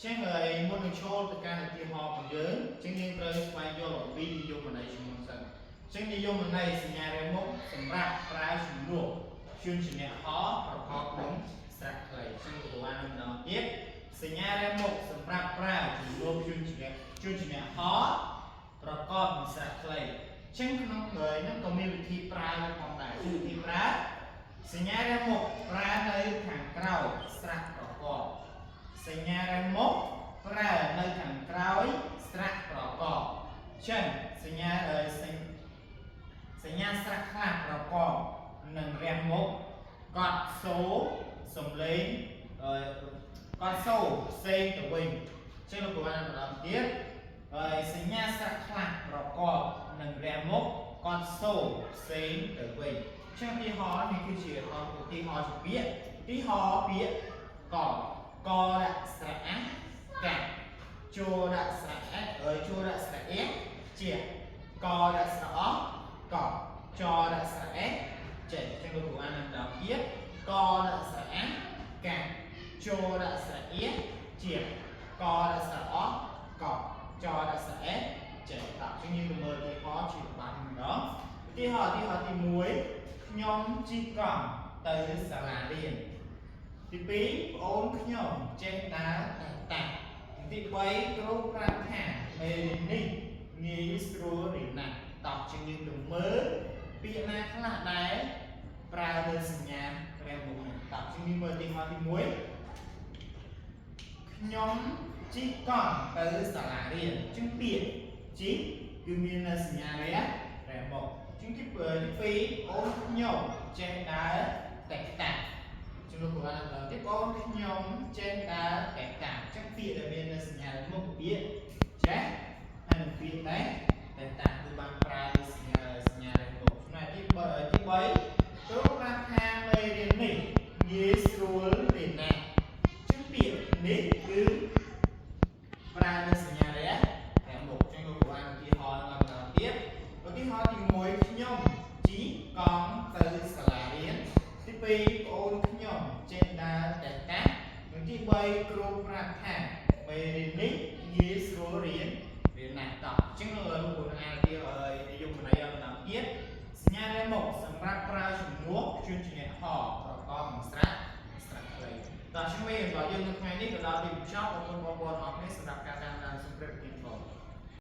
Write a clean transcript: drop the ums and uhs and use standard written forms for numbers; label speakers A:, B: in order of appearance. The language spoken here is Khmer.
A: ចឹងហើយមុននឹងចូលទៅការឧទាហរណ៍របស់យើងចឹងយើងត្រូវស្វែងយល់អំពីនិយមន័យជាមុនសិនចឹងនិយមន័យសញ្ញារាមុខសម្រាប់ប្រើជំនួសជួនជាអ្នកហោប្រកបនឹងស្រៈខ្លីចឹងទៅបានម្ដងទៀតសញ្ញារាមុខសម្រាប់ប្រើជំនួសជួនជាអ្នកហោប្រកបនឹងស្រៈខ្លីចឹងក្នុងហើយហ្នឹងក៏មានវិធីប្រើផងដែរវិធីប្រើសញ្ញារាមុខប្រើនៅខាងក្រោយស្រៈប្រកបសញ្ញារាមុខប្រើនៅខាងក្រោយស្រៈប្រកបចឹងសញ្ញាស្រៈខ្លះប្រកបនឹងរាមុខកត់សូសំឡេងកត់សូផ្សេងទៅវិញចឹងលោកគ្រូបានបន្តទៀតហើយសញ្ញាស្រៈខ្លះប្រកបនឹងរាមុខកត់សូផ្សេងទៅវិញចឹងឧទាហរណ៍នេះគឺជាឧទាហរណ៍ជាពាក្យឧទាហរណ៍ពាក្យកដាក់ស្រៈកាត់ចូលដាក់ស្រៈចូលដាក់ស្រៈជាកដាក់ស្រៈកចដាក់ស្រៈចេះចឹងលោកគ្រូអានបន្តទៀតកដាក់ស្រៈកាត់ចូលដាក់ស្រៈជាកដាក់ស្រៈកចដាក់ស្រៈចេះតោះចឹងយើងទៅមើលឧទាហរណ៍ជាបានម្ដងឧទាហរណ៍ទី1ខ្ញុំជិះកង់ទៅសាលារៀនទី2ប្អូនខ្ញុំចេះដើរតាក់ទី3គ្រូប្រាប់ថាមេរៀននេះងាយស្រួលរៀនណាស់តោះជាងយើងទៅមើលពាក្យណាខ្លះដែរប្រើលើសញ្ញារាមុខតោះជាងយើងមើលទី1ខ្ញុំជិះកង់ទៅសាលារៀនជាងពាក្យជិះគឺមានសញ្ញារាមុខជាងទី2អូនខ្ញុំចេះដើរតាក់ជំនួសគ្រូបានដល់ទៀតបងខ្ញុំចេះដើរតាក់ចឹងពាក្យដែលមានសញ្ញាមុខពាក្យចេះហើយនឹងពាក្យដែរតាក់គឺបានប្រើសញ្ញាមុខចំណែកទី3គ្រូប្រាប់ថាមេរៀននេះងាយស្រួលរៀនណាស់ចឹងពាក្យនេះគឺប្រើសញ្ញាមុខចឹងលោកគ្រូបានឧទាហរណ៍ដល់ទៀតឧទាហរណ៍ទី1ខ្ញុំជិះកង់ទៅសាលារៀនទី2ប្អូនខ្ញុំចេះដើរតាក់និងទី3គ្រូប្រាប់ថាមេរៀននេះងាយស្រួលរៀនណាស់តោះអញ្ចឹងលោកគ្រូអានទៀតនិយមន័យបន្តទៀតសញ្ញារាមុខសម្រាប់ប្រើជំនួសជួនជាអ្នកហោប្រកបនឹងស្រៈខ្លីតោះជំនួយរបស់យើងនៅថ្ងៃនេះក៏ដល់ទីបញ្ចប់អរគុណ